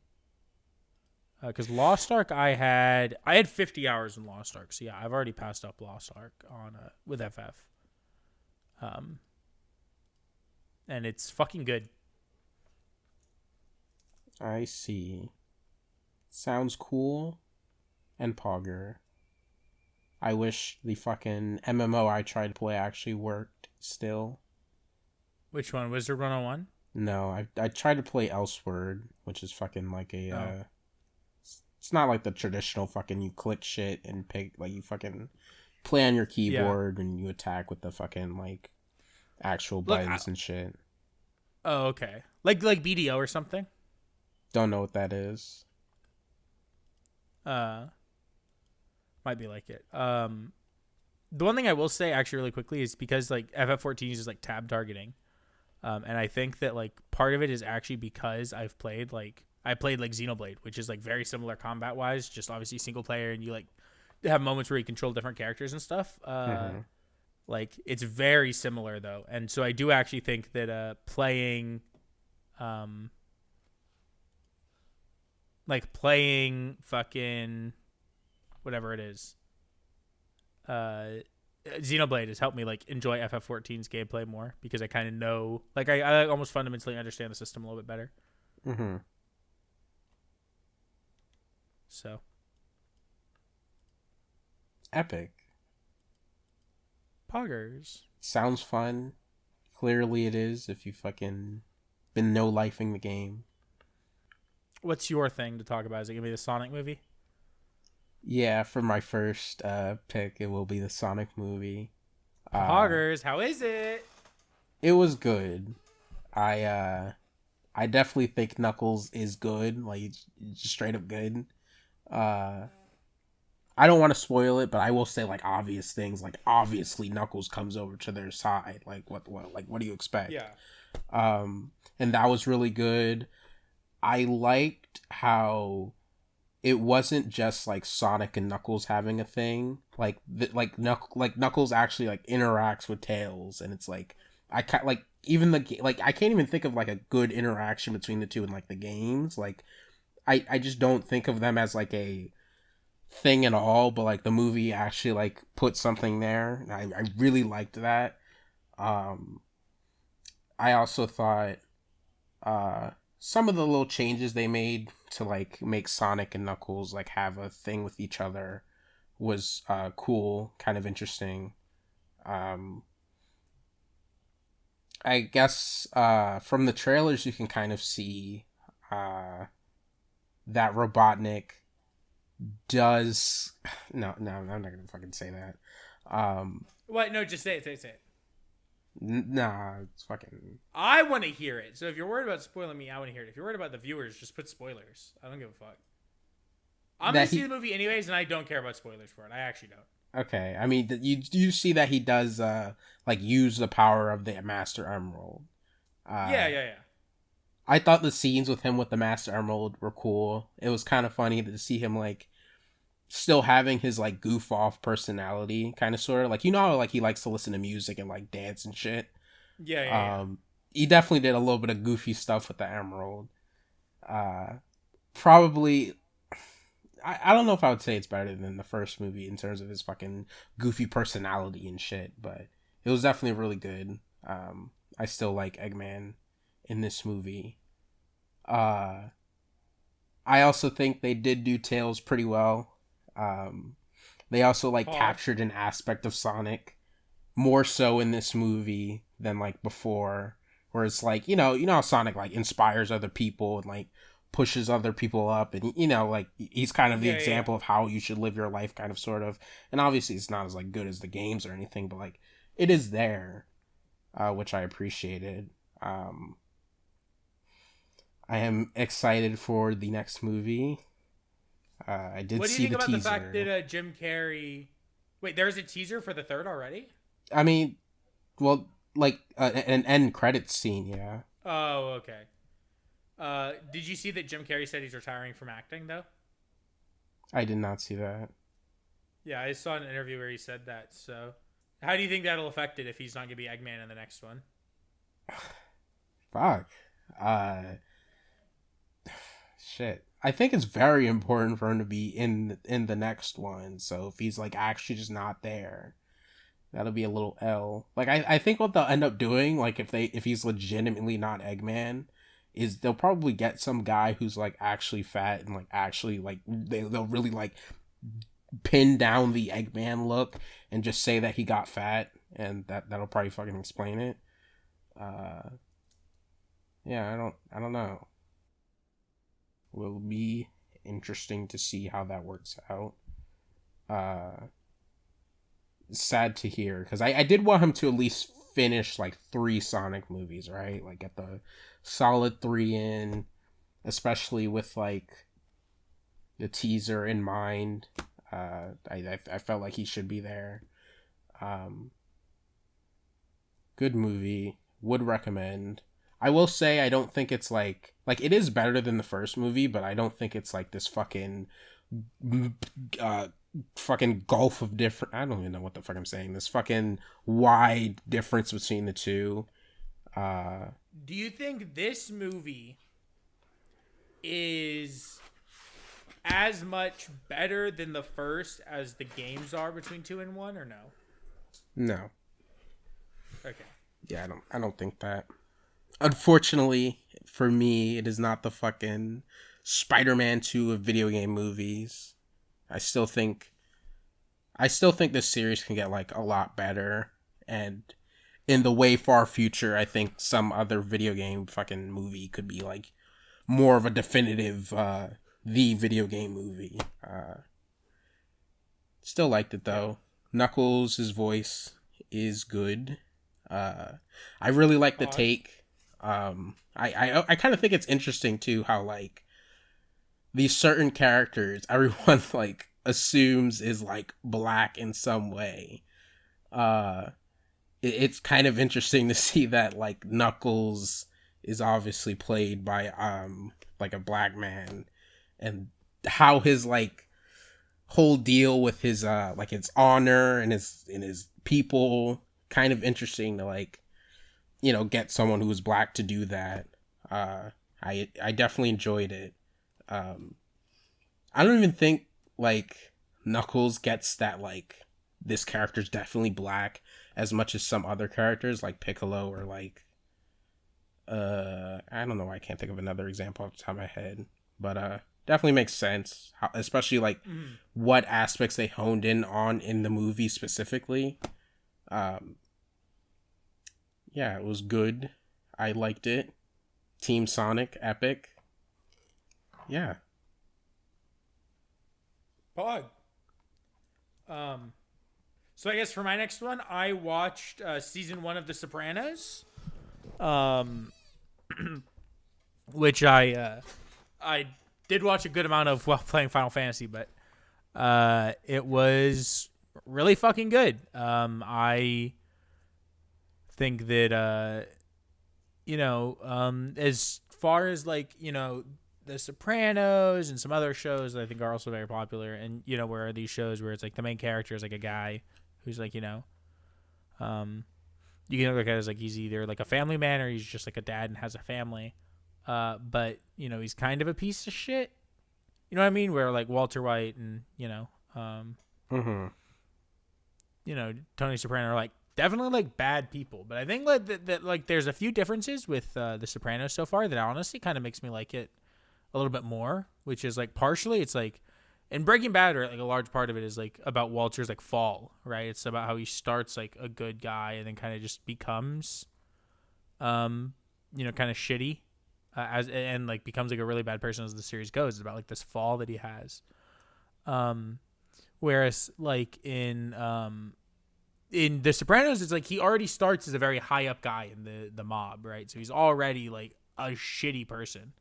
Because Lost Ark, I had 50 hours in Lost Ark. So yeah, I've already passed up Lost Ark on with FF. And it's fucking good. I see. Sounds cool and pogger. I wish the fucking MMO I tried to play actually worked still. Which one? Wizard 101? No, I tried to play Elseword, which is fucking like a Oh. it's not like the traditional fucking you click shit and pick, like you fucking play on your Yeah. keyboard and you attack with the fucking like actual Look. buttons and shit. Oh, okay. Like BDO or something. Don't know what that is. Uh, might be like it. The one thing I will say actually really quickly is because like FF14 uses like tab targeting. And I think that like part of it is actually because I played like Xenoblade, which is like very similar combat wise, just obviously single player, and you like have moments where you control different characters and stuff. Mm-hmm. Like it's very similar though, and so I do actually think that playing fucking whatever it is, Xenoblade has helped me like enjoy FF14's gameplay more because I kind of know, like I almost fundamentally understand the system a little bit better. Mm-hmm. So Epic. poggers. Sounds fun. Clearly it is if you fucking been no-lifing the game. What's your thing to talk about? Is it gonna be the Sonic movie? Yeah, for my first pick, it will be the Sonic movie. Poggers, how is it? It was good. I definitely think Knuckles is good, like it's just straight up good. I don't want to spoil it, but I will say like obvious things, like obviously Knuckles comes over to their side. Like what do you expect? Yeah. And that was really good. I liked how it wasn't just like Sonic and Knuckles having a thing. Like Knuckles actually like interacts with Tails, and it's like I can't like even the like I can't even think of like a good interaction between the two in like the games. Like I just don't think of them as like a thing at all. But like the movie actually like put something there. And I really liked that. I also thought some of the little changes they made to like make Sonic and Knuckles like have a thing with each other was cool, kind of interesting. I guess from the trailers you can kind of see that Robotnik does no, I'm not gonna fucking say that. What? No, just say it. Say it. Nah, it's fucking. I want to hear it. So if you're worried about spoiling me, I want to hear it. If you're worried about the viewers, just put spoilers. I don't give a fuck. I'm gonna see the movie anyways, and I don't care about spoilers for it. I actually don't. Okay, I mean, you see that he does like use the power of the Master Emerald. Yeah. I thought the scenes with him with the Master Emerald were cool. It was kind of funny to see him like still having his like goof off personality, kind of sort of like how like he likes to listen to music and like dance and shit. Yeah. He definitely did a little bit of goofy stuff with the Emerald. Probably. I don't know if I would say it's better than the first movie in terms of his fucking goofy personality and shit, but it was definitely really good. I still like Eggman in this movie. I also think they did do Tails pretty well. They also like captured an aspect of Sonic more so in this movie than like before, where it's like, you know how Sonic like inspires other people and like pushes other people up, and like he's kind of the example of how you should live your life, kind of sort of. And obviously it's not as like good as the games or anything, but like it is there, which I appreciated. I am excited for the next movie. I did see the teaser. What do you think about the fact that Jim Carrey? Wait, there's a teaser for the third already? I mean, well, like an end credits scene, yeah. Oh, okay. Did you see that Jim Carrey said he's retiring from acting, though? I did not see that. Yeah, I saw an interview where he said that. So, how do you think that'll affect it if he's not going to be Eggman in the next one? Fuck. Shit. I think it's very important for him to be in the next one. So if he's like actually just not there, that'll be a little L. Like I think what they'll end up doing, like if he's legitimately not Eggman, is they'll probably get some guy who's like actually fat and like actually like they'll really like pin down the Eggman look and just say that he got fat, and that'll probably fucking explain it. yeah, I don't know. Will be interesting to see how that works out. Uh, Sad to hear because I did want him to at least finish like three Sonic movies, right? Like get the solid three in, especially with like the teaser in mind. I felt like he should be there. Um, Good movie. Would recommend. I will say I don't think it's like it is better than the first movie, but I don't think it's like this uh fucking gulf of different. I don't even know what the fuck I'm saying. This fucking wide difference between the two. Uh, Do you think this movie is as much better than the first as the games are between 2 and 1, or no? no. Okay. Yeah, I don't think that. Unfortunately, for me, it is not the fucking Spider-Man 2 of video game movies. I still think this series can get like a lot better, and in the way far future, I think some other video game fucking movie could be like more of a definitive the video game movie. Still liked it though. Knuckles' voice is good. I really like the take. I kind of think it's interesting too how like these certain characters everyone like assumes is like black in some way. It's kind of interesting to see that like Knuckles is obviously played by like a black man, and how his like whole deal with his like his honor and his people, kind of interesting to like, you know, get someone who was black to do that. I definitely enjoyed it. I don't even think like Knuckles gets that like this character's definitely black as much as some other characters like Piccolo or like I don't know why I can't think of another example off the top of my head, but definitely makes sense how, especially like what aspects they honed in on in the movie specifically. Yeah, it was good. I liked it. Team Sonic, epic. Yeah. Pog. So I guess for my next one, I watched season 1 of The Sopranos, which I did watch a good amount of while playing Final Fantasy, but it was really fucking good. I think that as far as like, The Sopranos and some other shows that I think are also very popular, and where are these shows where it's like the main character is like a guy who's like, you can look at it as like he's either like a family man or he's just like a dad and has a family, but he's kind of a piece of shit, you know what I mean, where like Walter White and Tony Soprano are like definitely like bad people. But I think that like there's a few differences with The Sopranos so far that honestly kind of makes me like it a little bit more, which is like partially it's like in Breaking Bad, or like a large part of it is like about Walter's like fall, right? It's about how he starts like a good guy and then kind of just becomes kind of shitty and like becomes like a really bad person as the series goes. It's about like this fall that he has, whereas like in The Sopranos, it's like he already starts as a very high up guy in the mob, right? So he's already like a shitty person.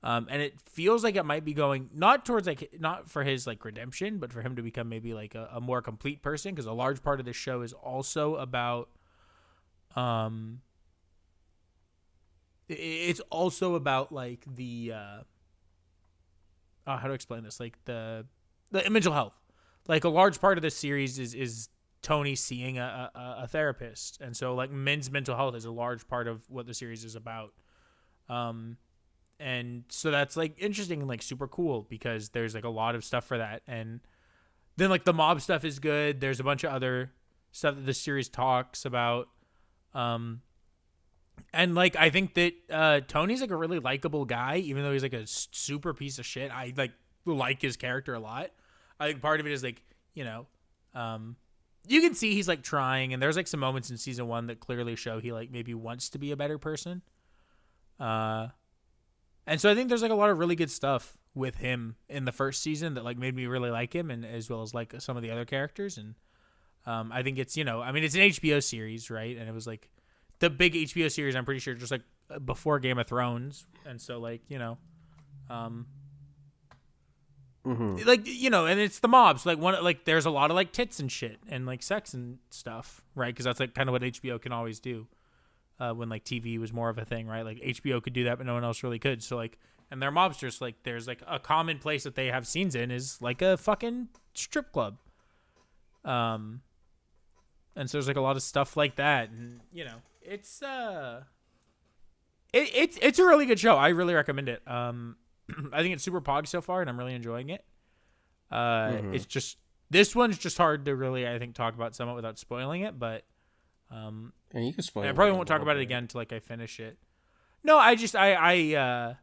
And it feels like it might be going not towards like not for his like redemption, but for him to become maybe like a more complete person, because a large part of this show is also about it's also about like the how to explain this, like the mental health. Like a large part of this series is Tony seeing a therapist, and so like men's mental health is a large part of what the series is about. And so that's like interesting and like super cool because there's like a lot of stuff for that. And then like the mob stuff is good. There's a bunch of other stuff that the series talks about. And like I think that Tony's like a really likable guy, even though he's like a super piece of shit. I like his character a lot. I think part of it is like, you can see he's like trying, and there's like some moments in season 1 that clearly show he like maybe wants to be a better person. Uh, and so I think there's like a lot of really good stuff with him in the first season that like made me really like him, and as well as like some of the other characters. And I think it's, I mean, it's an HBO series, right? And it was like the big HBO series, I'm pretty sure, just like before Game of Thrones. And so like, like, and it's the mobs. Like there's a lot of like tits and shit and like sex and stuff, right? Because that's like kind of what HBO can always do. When like TV was more of a thing, right? Like HBO could do that, but no one else really could. So like, and they're mobsters. Like there's like a common place that they have scenes in is like a fucking strip club. And so there's like a lot of stuff like that, and it's it's a really good show. I really recommend it. I think it's super pog so far, and I'm really enjoying it. It's just this one's just hard to really, I think, talk about somewhat without spoiling it, but and you can spoil. I probably won't talk about it again until like I finish it. No, I don't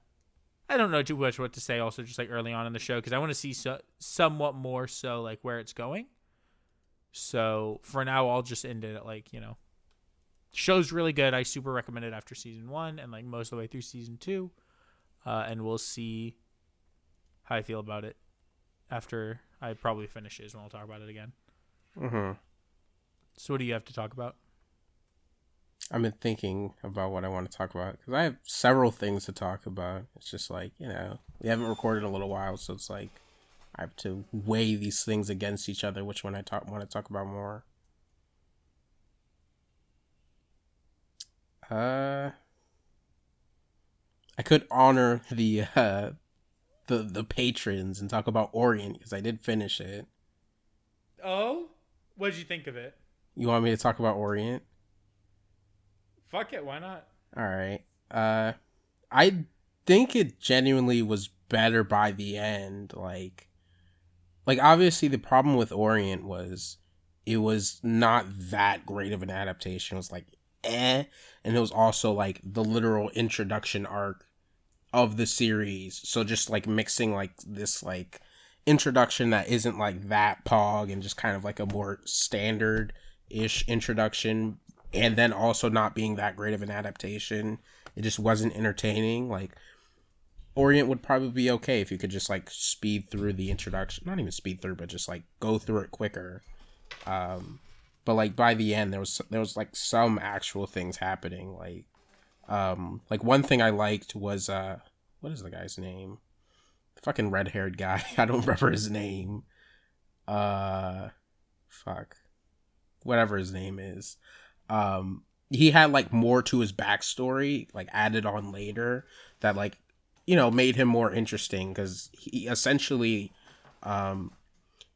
know too much what to say. Also, just like early on in the show, because I want to see somewhat more so like where it's going. So for now, I'll just end it at like, show's really good. I super recommend it after season 1 and like most of the way through season 2. And we'll see how I feel about it after I probably finish it, and we'll talk about it again. So what do you have to talk about? I've been thinking about what I want to talk about because I have several things to talk about. It's just like, we haven't recorded in a little while, so it's like I have to weigh these things against each other, which one I want to talk about more. I could honor the patrons and talk about Orient because I did finish it. Oh? What did you think of it? You want me to talk about Orient? Fuck it, why not? All right. I think it genuinely was better by the end. Like obviously the problem with Orient was it was not that great of an adaptation. It was like, and it was also like the literal introduction arc of the series. So just like mixing like this like introduction that isn't like that pog and just kind of like a more standard-ish introduction, and then also not being that great of an adaptation. It just wasn't entertaining. Like Orient would probably be okay if you could just like speed through the introduction. Not even speed through, but just like go through it quicker. But like by the end there was like some actual things happening. Like one thing I liked was what is the guy's name? The fucking red-haired guy. I don't remember his name. Fuck. Whatever his name is. He had like more to his backstory, like added on later, that like, made him more interesting, because he essentially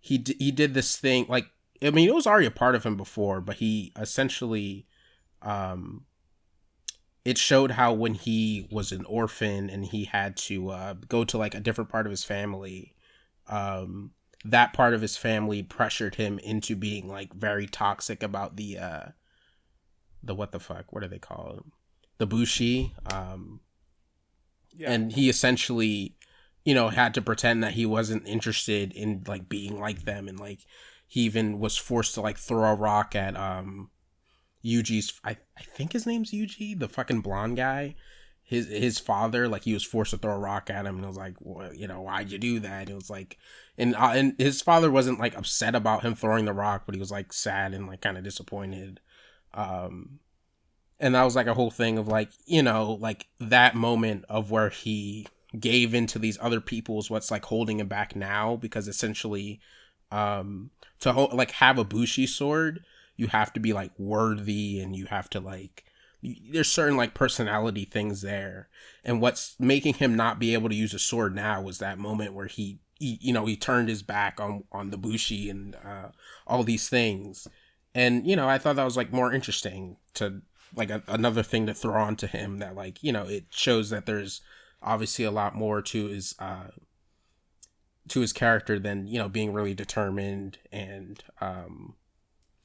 he did this thing, like, I mean, it was already a part of him before, but he essentially it showed how when he was an orphan and he had to go to like a different part of his family, that part of his family pressured him into being like very toxic about the what the fuck, what do they call them, the bushi, and he essentially had to pretend that he wasn't interested in like being like them, and like he even was forced to like throw a rock at Yuji's, I think his name's Yuji, the fucking blonde guy, his father. Like he was forced to throw a rock at him, and it was like, well, why'd you do that? And it was like, and his father wasn't like upset about him throwing the rock, but he was like sad and like kind of disappointed. And that was like a whole thing of like, like that moment of where he gave into these other people's what's like holding him back now, because essentially like have a bushi sword, you have to be like worthy, and you have to like, there's certain like personality things there, and what's making him not be able to use a sword now was that moment where he turned his back on the bushi and all these things. And I thought that was like more interesting, to like another thing to throw onto him, that like it shows that there's obviously a lot more to his character than being really determined and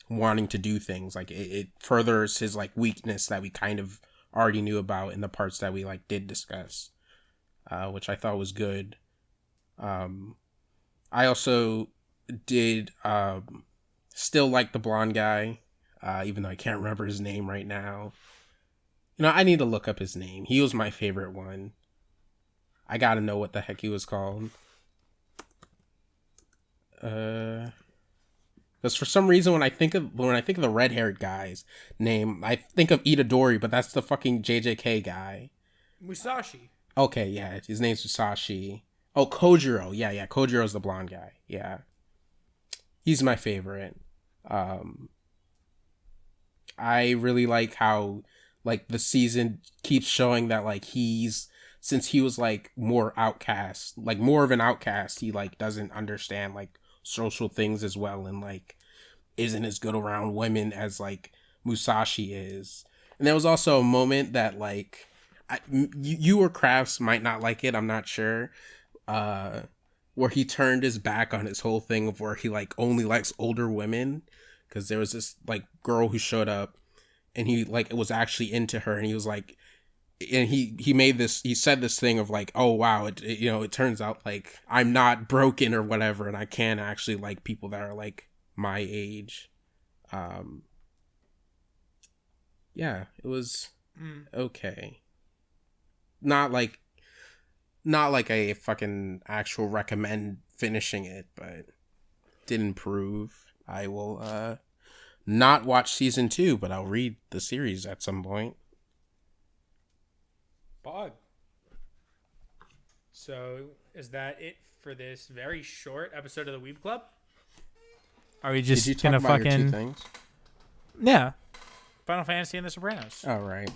wanting to do things. Like it furthers his like weakness that we kind of already knew about in the parts that we like did discuss, which I thought was good. I also did still like the blonde guy, even though I can't remember his name right now. I need to look up his name. He was my favorite one. I gotta know what the heck he was called. Because for some reason when I think of the red-haired guy's name, I think of Itadori, but that's the fucking JJK guy. Musashi. Okay, yeah, his name's Musashi. Oh, Kojiro. Yeah, Kojiro's the blonde guy. Yeah. He's my favorite. I really like how, like, the season keeps showing that, like, since he was, like, more of an outcast, he, like, doesn't understand, like, social things as well, and, like, isn't as good around women as, like, Musashi is. And there was also a moment that, like, you or Crafts might not like it, I'm not sure, where he turned his back on his whole thing of where he, like, only likes older women, because there was this, like, girl who showed up, and he, like, was actually into her, and he was, like, and he said this thing of, like, oh, wow, it turns out, like, I'm not broken or whatever, and I can actually like people that are, like, my age. Yeah, it was okay. Not like a fucking actual recommend finishing it, but did improve. I will not watch season 2, but I'll read the series at some point. Bog. So is that it for this very short episode of the Weeb Club? Are we just gonna fucking your 2 things? Yeah, Final Fantasy and the Sopranos. All right.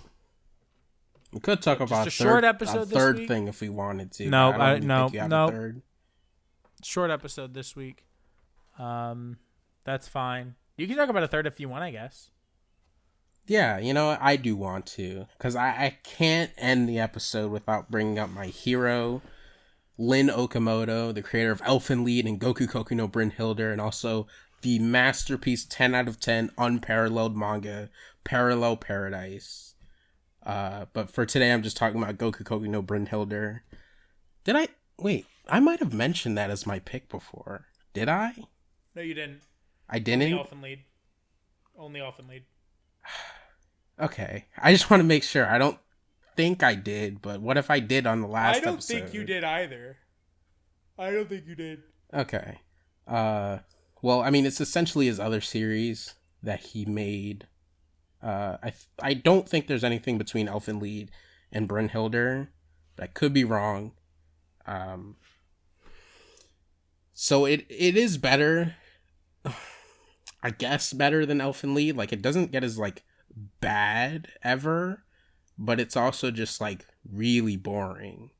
We could talk about a short episode. Third thing if we wanted to. No, no. Short episode this week. That's fine. You can talk about a third if you want, I guess. Yeah, I do want to, because I can't end the episode without bringing up my hero, Lin Okamoto, the creator of Elfen Lied and Gokukoku no Bhyrhildr, and also the masterpiece 10 out of 10 unparalleled manga, Parallel Paradise. But for today, I'm just talking about Gokukoku no Bhyrhildr. Wait, I might have mentioned that as my pick before. Did I? No, you didn't. I didn't? Only Elfen Lied. Okay. I just want to make sure. I don't think I did, but what if I did on the last episode? I don't think you did either. I don't think you did. Okay. Well, I mean, it's essentially his other series that he made. I don't think there's anything between Elfen Lied and Bhyrhildr, but I could be wrong. So it is better, I guess, better than Elfen Lied. Like, it doesn't get as, like, bad ever, but it's also just, like, really boring.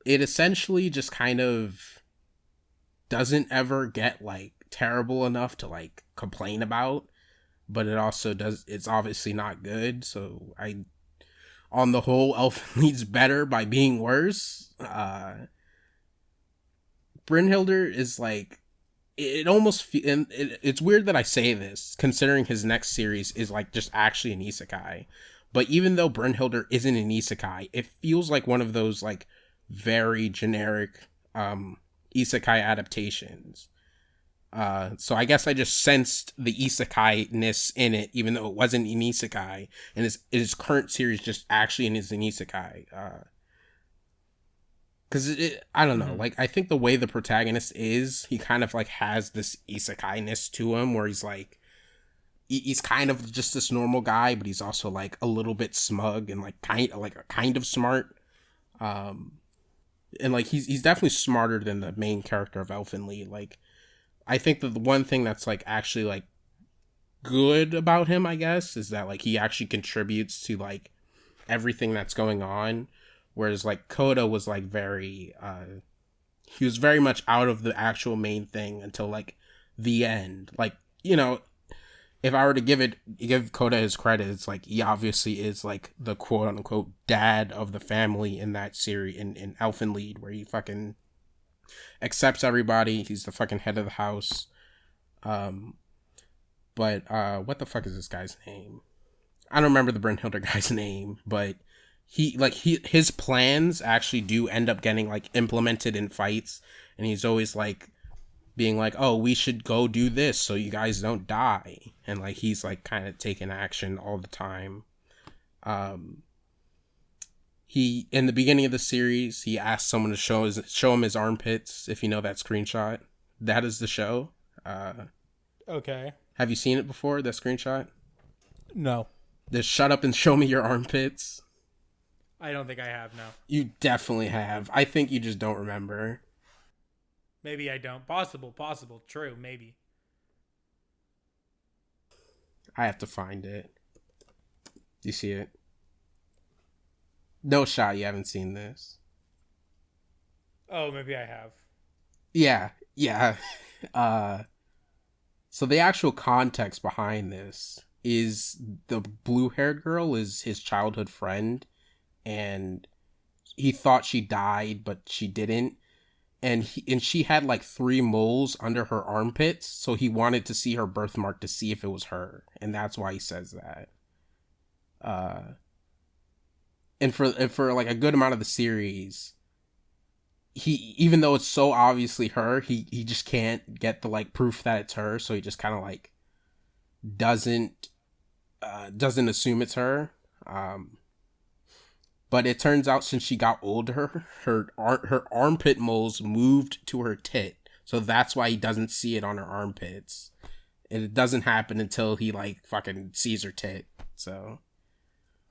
It essentially just kind of doesn't ever get, like, terrible enough to, like, complain about, but it also it's obviously not good. So on the whole, Elfen Lied's better by being worse. Bhyrhildr is, like, it almost it's weird that I say this, considering his next series is, like, just actually an isekai. But even though Bhyrhildr isn't an isekai, it feels like one of those, like, very generic isekai adaptations. So I guess I just sensed the isekai-ness in it, even though it wasn't an isekai, and his current series just actually is an isekai. Because I don't know, like, I think the way the protagonist is, he kind of, like, has this isekai-ness to him, where he's, like, he's kind of just this normal guy, but he's also, like, a little bit smug and, like, kind of smart. And, like, he's definitely smarter than the main character of Elfen Lied. Like, I think that the one thing that's, like, actually, like, good about him, I guess, is that, like, he actually contributes to, like, everything that's going on. Whereas, like, Koda was, like, he was very much out of the actual main thing until, like, the end. Like, if I were to give Koda his credit, it's like, he obviously is, like, the quote unquote dad of the family in that series, in Elfen Lied, where he fucking accepts everybody. He's the fucking head of the house. But what the fuck is this guy's name? I don't remember the Bhyrhildr guy's name, but his plans actually do end up getting, like, implemented in fights, and he's always, like, being like, oh, we should go do this so you guys don't die. And like he's like kind of taking action all the time. He in the beginning of the series, he asked someone to show him his armpits. If you know that screenshot, that is the show. Okay. Have you seen it before? That screenshot? No. Just shut up and show me your armpits. I don't think I have, no. You definitely have. I think you just don't remember. Maybe I don't. Possible. True, maybe. I have to find it. You see it? No shot you haven't seen this. Oh, maybe I have. Yeah. So the actual context behind this is the blue-haired girl is his childhood friend, and he thought she died, but she didn't. And she had like 3 moles under her armpits, so he wanted to see her birthmark to see if it was her, and that's why he says that. And for like a good amount of the series, he, even though it's so obviously her, he just can't get the like proof that it's her, so he just kind of like doesn't assume it's her. But it turns out since she got older, her armpit moles moved to her tit. So that's why he doesn't see it on her armpits. And it doesn't happen until he like fucking sees her tit. So.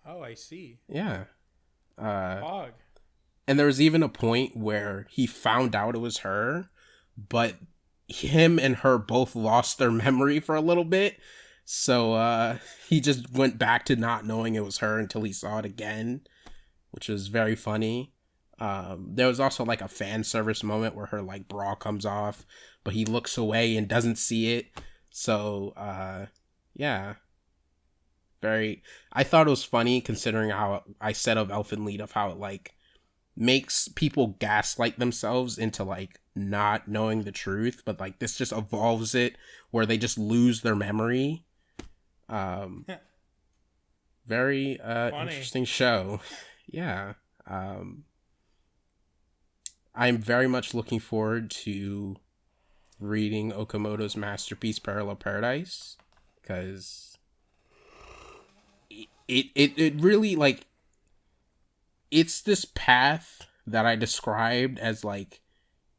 Oh, I see. Yeah. Fog. And there was even a point where he found out it was her, but him and her both lost their memory for a little bit. So he just went back to not knowing it was her until he saw it again, which was very funny. There was also like a fan service moment where her like bra comes off, but he looks away and doesn't see it. So yeah, I thought it was funny considering how I said of Elfenlied, of how it like makes people gaslight themselves into like not knowing the truth, but like this just evolves it where they just lose their memory. Very interesting show. Yeah. I'm very much looking forward to reading Okamoto's masterpiece Parallel Paradise, because it really like, it's this path that I described as like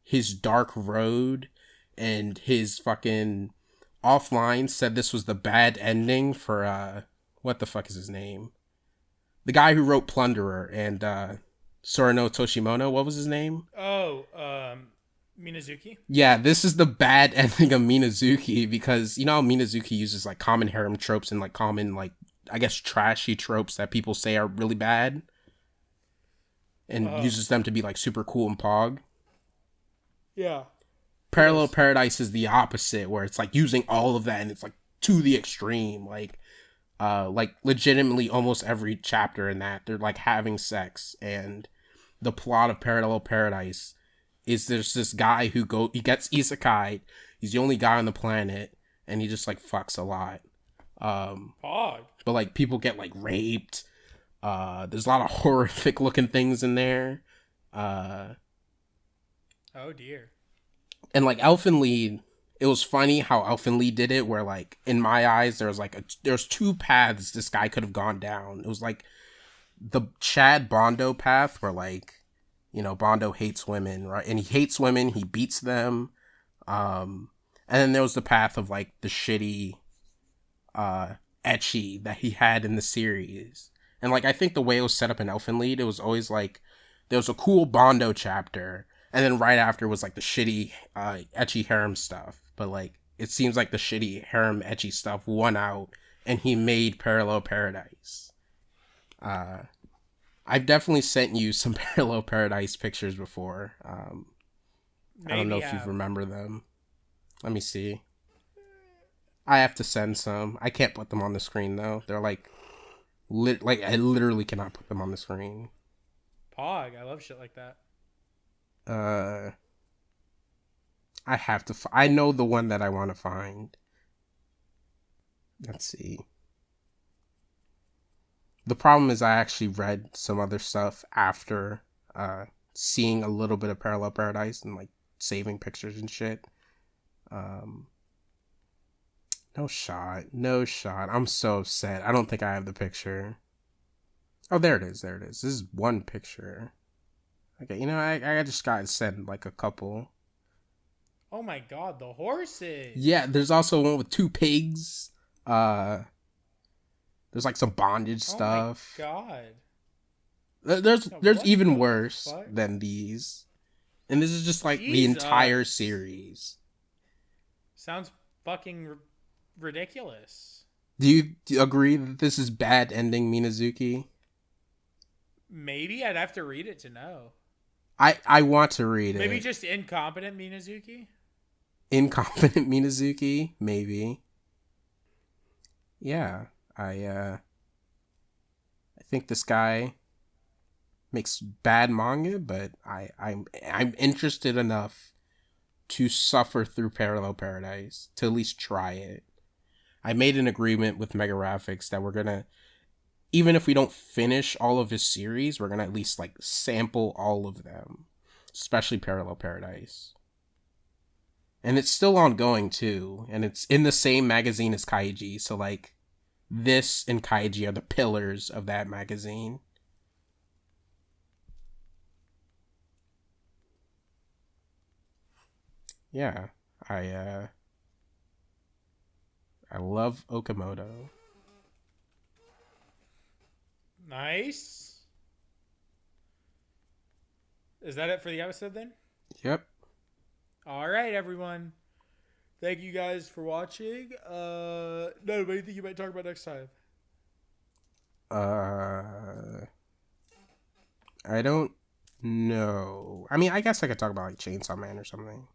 his dark road, and his fucking offline said this was the bad ending for what the fuck is his name? The guy who wrote Plunderer and Sorano Toshimono, what was his name? Oh, Minazuki? Yeah, this is the bad ending of Minazuki, because you know how Minazuki uses like common harem tropes and like common like, I guess, trashy tropes that people say are really bad, and uses them to be like super cool and pog. Yeah. Parallel Paradise is the opposite, where it's like using all of that and it's like to the extreme. Like legitimately almost every chapter in that they're like having sex, and the plot of Parallel Paradise is there's this guy he gets isekai. He's the only guy on the planet, and he just like fucks a lot. But like people get like raped. There's a lot of horrific looking things in there. Oh dear. And like Elfenlied, it was funny how Elfenlied did it, where like in my eyes there's 2 paths this guy could have gone down. It was like the Chad Bondo path, where like, you know, Bondo hates women, right? And he hates women, he beats them. And then there was the path of like the shitty ecchi that he had in the series. And like I think the way it was set up in Elfenlied, it was always like there was a cool Bondo chapter, and then right after was like the shitty ecchi harem stuff. But like it seems like the shitty harem ecchi stuff won out, and he made Parallel Paradise. I've definitely sent you some Parallel Paradise pictures before. I don't know if you remember them. Let me see. I have to send some. I can't put them on the screen though. They're like I literally cannot put them on the screen. Pog, I love shit like that. I have to. I know the one that I want to find. Let's see. The problem is I actually read some other stuff after seeing a little bit of Parallel Paradise and like saving pictures and shit. Um, no shot. No shot. I'm so upset. I don't think I have the picture. Oh, there it is. There it is. This is one picture. Okay, you know, I just got to send like a couple. Oh my god, the horses. Yeah, there's also one with two pigs. There's like some bondage stuff. Oh my god. There's even worse than these. And this is just like the entire series. Sounds fucking ridiculous. Do you agree that this is bad ending Minazuki? Maybe I'd have to read it to know. I want to read it. Maybe just incompetent Minazuki? Incompetent Minazuki? Maybe. Yeah. I think this guy makes bad manga, but I'm interested enough to suffer through Parallel Paradise, to at least try it. I made an agreement with Mega Graphics that we're gonna, even if we don't finish all of his series, we're gonna at least like sample all of them, especially Parallel Paradise. And it's still ongoing too, and it's in the same magazine as Kaiji, so like this and Kaiji are the pillars of that magazine. Yeah, I love Okamoto. Nice. Is that it for the episode then? Yep. All right, everyone. Thank you guys for watching. No, what do you think you might talk about next time? I don't know. I mean, I guess I could talk about like Chainsaw Man or something.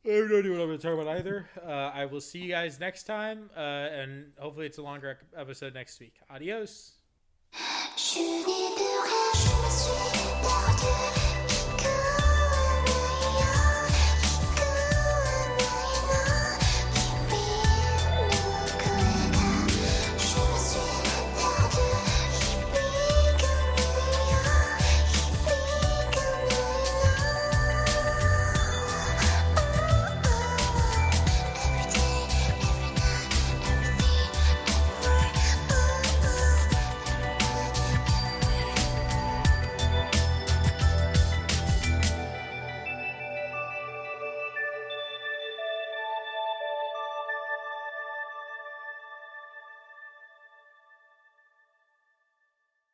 I have no idea what I'm going to talk about either. I will see you guys next time, and hopefully it's a longer episode next week. Adios. Je n'ai plus rien, je me suis perdu.